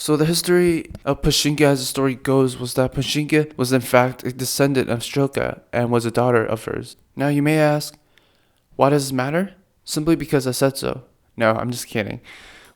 So the history of Pushinka, as the story goes, was that Pushinka was in fact a descendant of Strelka and was a daughter of hers. Now you may ask, why does this matter? Simply because I said so. No, I'm just kidding.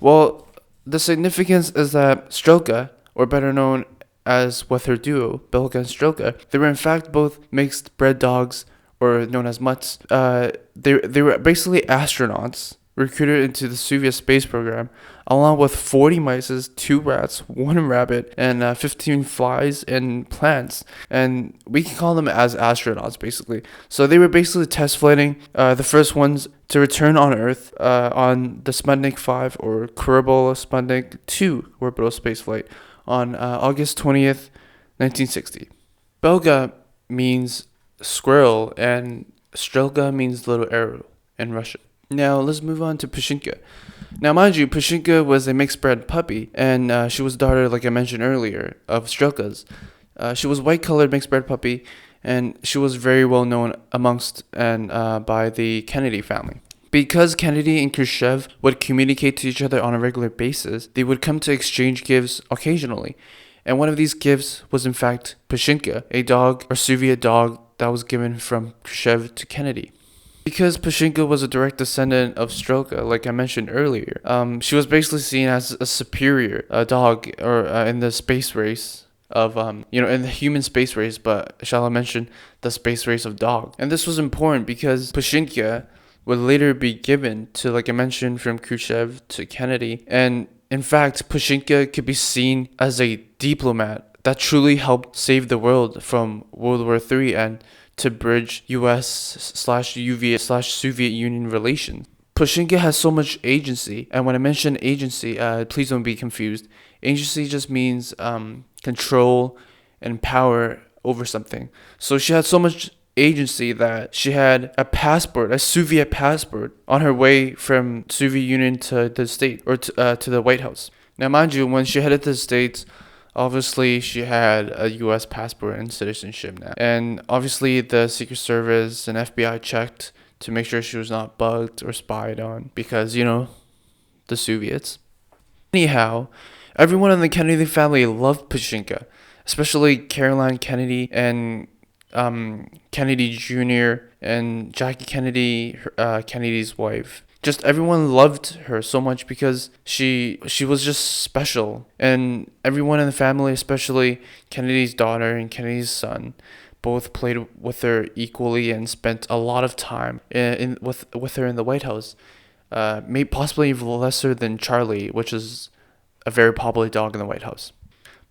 Well, the significance is that Strelka, or better known as with her duo, Belka and Strelka, they were in fact both mixed bred dogs, or known as mutts. They were basically astronauts recruited into the Soviet space program, along with 40 mice, 2 rats, 1 rabbit, and 15 flies and plants. And we can call them as astronauts, basically. So they were basically test flighting, the first ones to return on Earth on the Sputnik 5 or Kerbal Sputnik 2 orbital spaceflight on August 20th, 1960. Belga means squirrel, and Strelka means little arrow in Russian. Now, let's move on to Pushinka. Now, mind you, Pushinka was a mixed-bred puppy, and she was daughter, like I mentioned earlier, of Strelka's. She was white-colored mixed-bred puppy, and she was very well known amongst and by the Kennedy family. Because Kennedy and Khrushchev would communicate to each other on a regular basis, they would come to exchange gifts occasionally. And one of these gifts was, in fact, Pushinka, a dog or Soviet dog that was given from Khrushchev to Kennedy. Because Pushinka was a direct descendant of Strelka, like I mentioned earlier, she was basically seen as a superior dog, or in the space race of, in the human space race, but shall I mention the space race of dog. And this was important because Pushinka would later be given to, like I mentioned, from Khrushchev to Kennedy. And in fact, Pushinka could be seen as a diplomat that truly helped save the world from World War III and to bridge US/Soviet Union relations. Pushinka has so much agency, and when I mention agency, please don't be confused. Agency just means control and power over something. So she had so much agency that she had a passport, a Soviet passport, on her way from Soviet Union to the state, or to the White House. Now, mind you, when she headed to the States, obviously, she had a U.S. passport and citizenship now. And obviously, the Secret Service and FBI checked to make sure she was not bugged or spied on because, the Soviets. Anyhow, everyone in the Kennedy family loved Pushinka, especially Caroline Kennedy and Kennedy Jr. and Jackie Kennedy, Kennedy's wife. Just everyone loved her so much because she was just special, and everyone in the family, especially Kennedy's daughter and Kennedy's son, both played with her equally and spent a lot of time with her in the White House. Maybe possibly even lesser than Charlie, which is a very popular dog in the White House.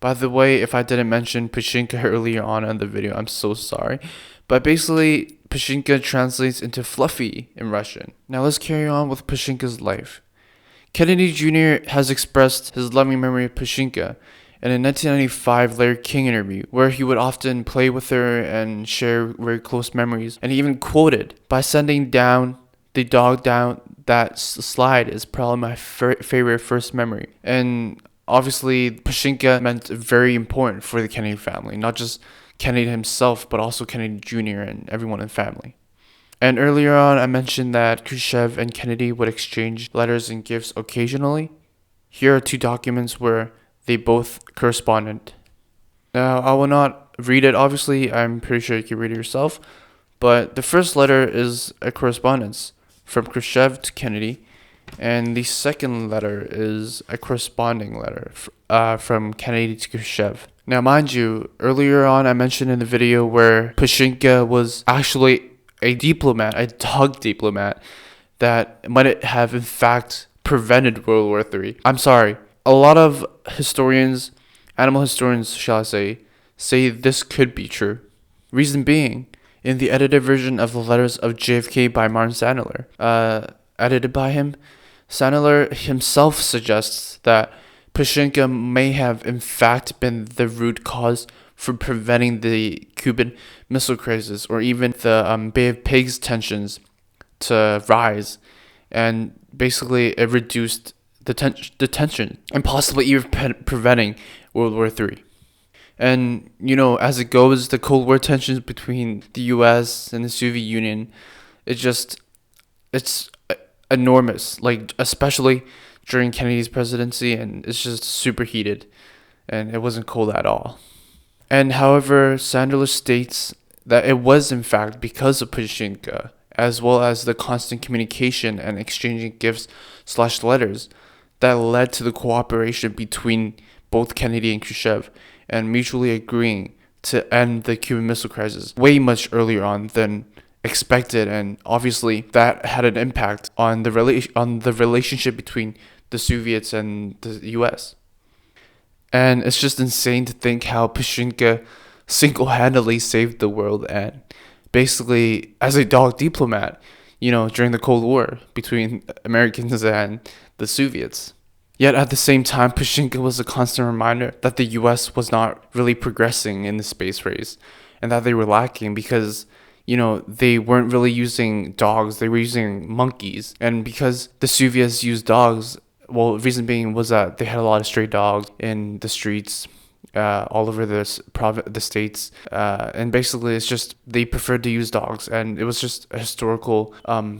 By the way, if I didn't mention Pushinka earlier on in the video, I'm so sorry. But basically, Pushinka translates into fluffy in Russian. Now let's carry on with Pushinka's life. Kennedy Jr. has expressed his loving memory of Pushinka in a 1995 Larry King interview, where he would often play with her and share very close memories. And he even quoted, "By sending down the dog down that slide is probably my favorite first memory." And obviously, Pushinka meant very important for the Kennedy family, not just Kennedy himself, but also Kennedy Jr. and everyone in the family. And earlier on, I mentioned that Khrushchev and Kennedy would exchange letters and gifts occasionally. Here are 2 documents where they both corresponded. Now, I will not read it, obviously. I'm pretty sure you can read it yourself. But the first letter is a correspondence from Khrushchev to Kennedy. And the second letter is a corresponding letter from Kennedy to Khrushchev. Now, mind you, earlier on I mentioned in the video where Pushinka was actually a diplomat, a dog diplomat, that might have in fact prevented World War III. I'm sorry, a lot of historians, animal historians shall I say this could be true. Reason being, in the edited version of the letters of JFK by Martin Sandler, edited by him, Sandler himself suggests that Pushinka may have in fact been the root cause for preventing the Cuban Missile Crisis, or even the Bay of Pigs tensions to rise, and basically it reduced the tension and possibly even preventing World War III. And as it goes, the Cold War tensions between the U.S. and the Soviet Union, it's enormous. Like, especially during Kennedy's presidency, and it's just super heated, and it wasn't cool at all. And however, Sandler states that it was in fact because of Pushinka, as well as the constant communication and exchanging gifts/letters that led to the cooperation between both Kennedy and Khrushchev, and mutually agreeing to end the Cuban Missile Crisis way much earlier on than expected. And obviously that had an impact on the relationship between the Soviets and the US. And it's just insane to think how Pushinka single-handedly saved the world, and basically as a dog diplomat, during the Cold War between Americans and the Soviets. Yet at the same time, Pushinka was a constant reminder that the US was not really progressing in the space race, and that they were lacking because, they weren't really using dogs, they were using monkeys. And because the Soviets used dogs, well, the reason being was that they had a lot of stray dogs in the streets, all over the states, and basically it's just they preferred to use dogs, and it was just a historical.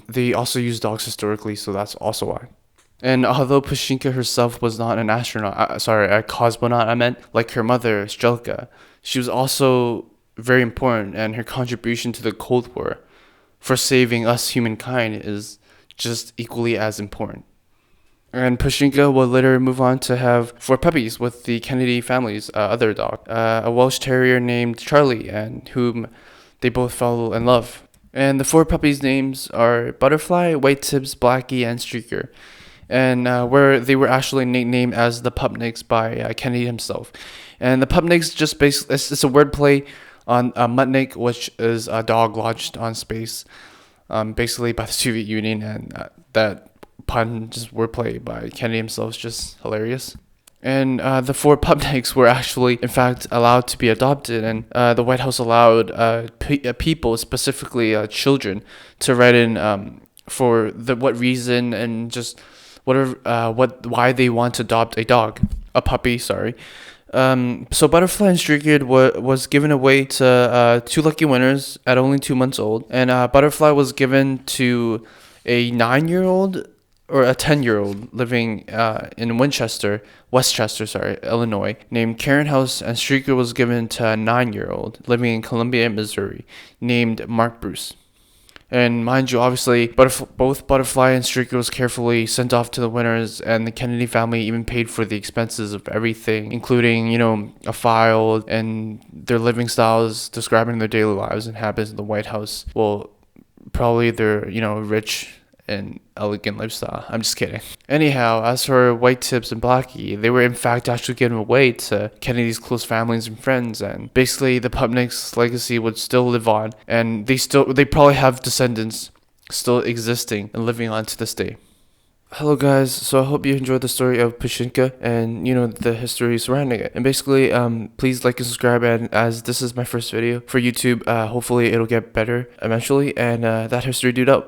They also used dogs historically, so that's also why. And although Pushinka herself was not an astronaut, a cosmonaut, I meant, like her mother, Strelka, she was also very important, and her contribution to the Cold War for saving us humankind is just equally as important. And Pushinka would later move on to have 4 puppies with the Kennedy family's other dog, a Welsh Terrier named Charlie, and whom they both fell in love. And the 4 puppies' names are Butterfly, White Tips, Blackie, and Streaker. And where they were actually nicknamed as the Pupniks by Kennedy himself. And the Pupniks just basically, it's a wordplay on Mutnik, which is a dog launched on space, basically by the Soviet Union, and that pun, just wordplay by Kennedy himself, is just hilarious. And the 4 Pupniks were actually, in fact, allowed to be adopted, and the White House allowed people, specifically children, to write in for what reason and just why they want to adopt a puppy. So Butterfly and Streaker was given away to 2 lucky winners at only 2 months old, and Butterfly was given to a 9-year-old or a 10-year-old living in Westchester, Illinois, named Karen House, and Streaker was given to a 9-year-old living in Columbia, Missouri, named Mark Bruce. And mind you, obviously, both Butterfly and Streaker was carefully sent off to the winners, and the Kennedy family even paid for the expenses of everything, including, a file and their living styles, describing their daily lives and habits in the White House. Well, probably their, rich and elegant lifestyle. I'm just kidding. Anyhow, as for White Tips and Blackie, they were in fact actually given away to Kennedy's close families and friends, and basically the Pupniks' legacy would still live on, and they probably have descendants still existing and living on to this day. Hello guys, so I hope you enjoyed the story of Pushinka and the history surrounding it. And basically, please like and subscribe, and as this is my first video for YouTube, hopefully it'll get better eventually, and that history dude out.